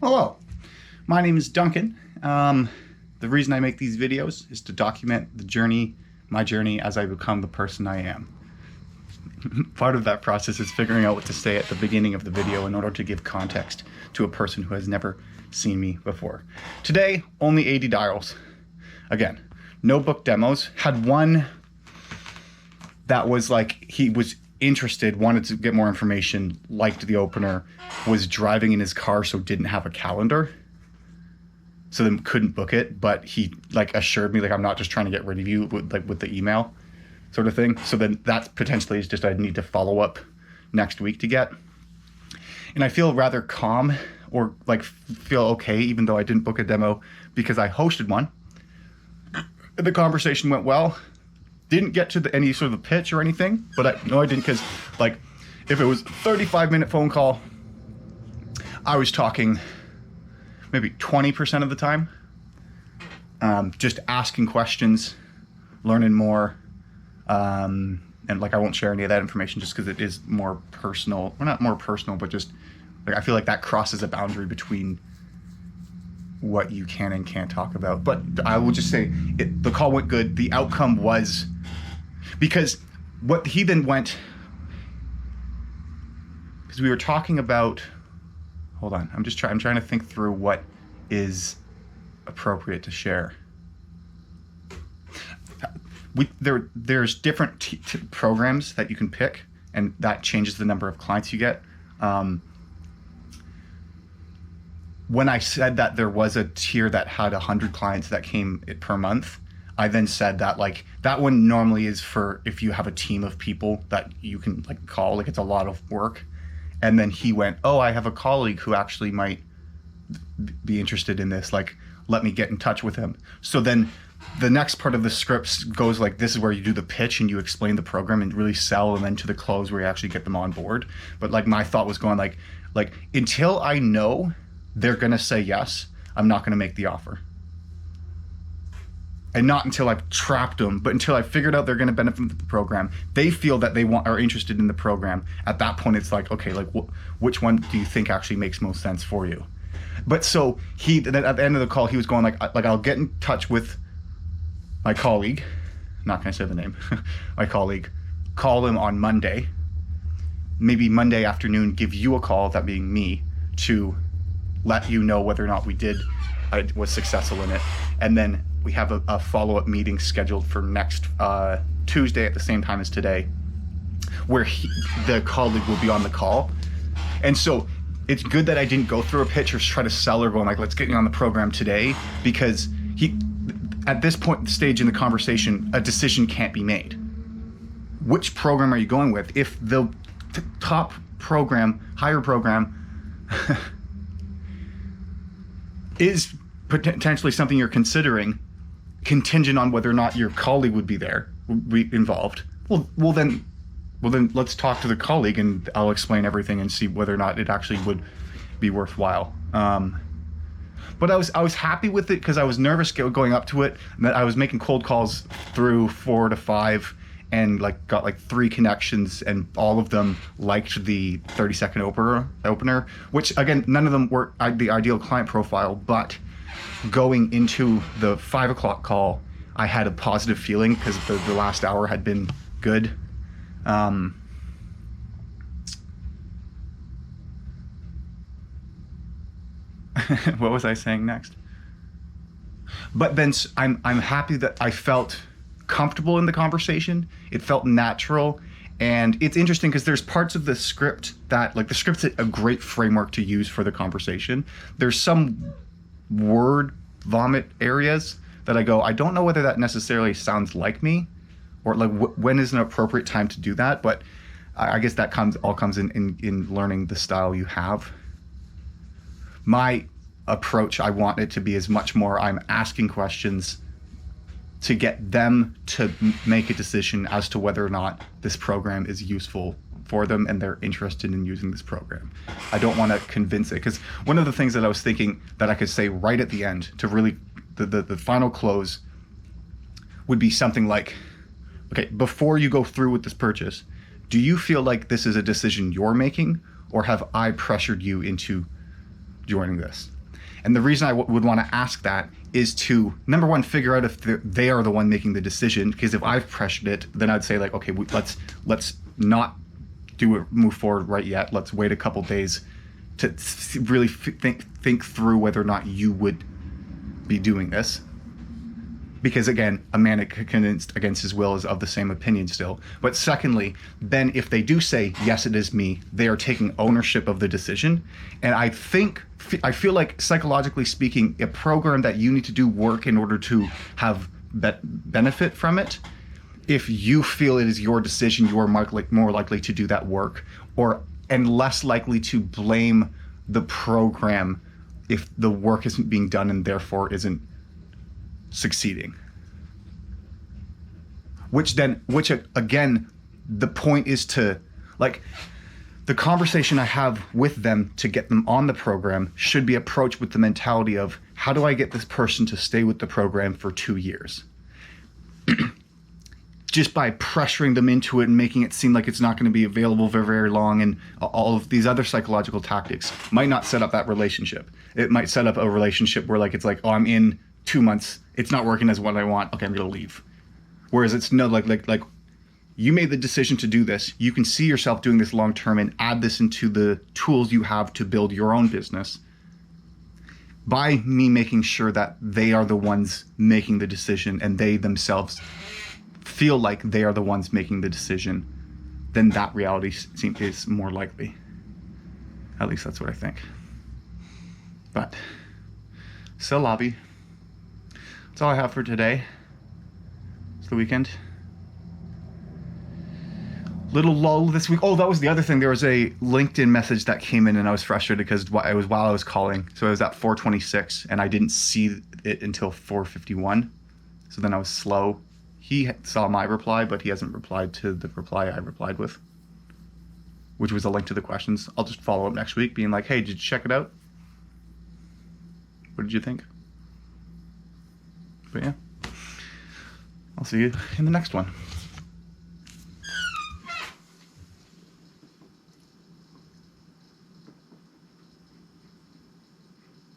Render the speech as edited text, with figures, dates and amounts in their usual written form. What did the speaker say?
Hello, my name is Duncan. The reason I make these videos is to document my journey as I become the person I am. Part of that process is figuring out what to say at the beginning of the video in order to give context to a person who has never seen me before. Today, only 80 dials. Again, no book demos. Had one that was like, he was interested, wanted to get more information, liked the opener, was driving in his car, so didn't have a calendar, so then couldn't book it, but he like assured me like, I'm not just trying to get rid of you with the email sort of thing. So then that potentially is just, I need to follow up next week to get. And I feel rather calm, or like feel okay, even though I didn't book a demo, because I hosted one. The conversation went well. Didn't get to any sort of a pitch or anything, but I didn't, because like if it was a 35-minute phone call, I was talking maybe 20% of the time, just asking questions, learning more, and like I won't share any of that information just because it is more personal. Well, not more personal, but just like I feel like that crosses a boundary between what you can and can't talk about. But I will just say the call went good. The outcome was, because what he then went, because we were talking about, hold on, I'm trying to think through what is appropriate to share. There's different programs that you can pick, and that changes the number of clients you get. When I said that there was a tier that had 100 clients that came per month, I then said that like that one normally is for if you have a team of people that you can like call, like it's a lot of work. And then he went, oh, I have a colleague who actually might be interested in this, like let me get in touch with him. So then the next part of the scripts goes like, this is where you do the pitch and you explain the program and really sell, and then to the close where you actually get them on board. But like my thought was going like until I know they're gonna say yes, I'm not gonna make the offer. And not until I've trapped them, but until I figured out they're gonna benefit from the program, they feel that they are interested in the program. At that point, it's like, okay, like which one do you think actually makes most sense for you? But so at the end of the call, he was going like I'll get in touch with my colleague, not gonna say the name, my colleague, call him on Monday, maybe Monday afternoon, give you a call, that being me, to let you know whether or not I was successful in it. And then we have a follow-up meeting scheduled for next Tuesday at the same time as today, where the colleague will be on the call. And so it's good that I didn't go through a pitch or try to sell her going like, let's get you on the program today, because at this stage in the conversation, a decision can't be made. Which program are you going with? If the top program, higher program, is potentially something you're considering, contingent on whether or not your colleague would be involved. Well then let's talk to the colleague and I'll explain everything and see whether or not it actually would be worthwhile. But I was happy with it because I was nervous going up to it. I was making cold calls through 4 to 5 and like got like 3 connections, and all of them liked the 30-second opener, which again, none of them were the ideal client profile, but going into the 5 o'clock call, I had a positive feeling because the last hour had been good. What was I saying next? But then I'm happy that I felt comfortable in the conversation. It felt natural. And it's interesting because there's parts of the script that, like, the script's a great framework to use for the conversation. There's some word vomit areas that I go, I don't know whether that necessarily sounds like me, or like when is an appropriate time to do that. But I guess that all comes in learning the style you have. My approach, I want it to be as much more, I'm asking questions to get them to make a decision as to whether or not this program is useful for them and they're interested in using this program. I don't want to convince it, because one of the things that I was thinking that I could say right at the end to really, the final close would be something like, okay, before you go through with this purchase, do you feel like this is a decision you're making, or have I pressured you into joining this? And the reason I would want to ask that is to, number one, figure out if they are the one making the decision. Because if I've pressured it, then I'd say like, okay, let's not move forward right yet. Let's wait a couple days to really think through whether or not you would be doing this. Because again, a man convinced against his will is of the same opinion still. But secondly, then if they do say, yes, it is me, they are taking ownership of the decision. And I feel like psychologically speaking, a program that you need to do work in order to have benefit from it, if you feel it is your decision, you are more likely to do that work, and less likely to blame the program if the work isn't being done and therefore isn't succeeding. Which again, the point is to, like, the conversation I have with them to get them on the program should be approached with the mentality of, how do I get this person to stay with the program for 2 years? Just by pressuring them into it and making it seem like it's not going to be available for very long, and all of these other psychological tactics might not set up that relationship. It might set up a relationship where like it's like, oh, I'm in 2 months, it's not working as what I want, okay, I'm gonna leave. Whereas it's no, like you made the decision to do this, you can see yourself doing this long term and add this into the tools you have to build your own business. By me making sure that they are the ones making the decision and they themselves feel like they are the ones making the decision, then that reality is more likely. At least that's what I think. But c'est la vie. That's all I have for today. It's the weekend. Little lull this week. Oh, that was the other thing. There was a LinkedIn message that came in and I was frustrated because it was while I was calling. So it was at 4:26 and I didn't see it until 4:51. So then I was slow. He saw my reply, but he hasn't replied to the reply I replied with, which was a link to the questions. I'll just follow up next week being like, hey, did you check it out? What did you think? But yeah, I'll see you in the next one.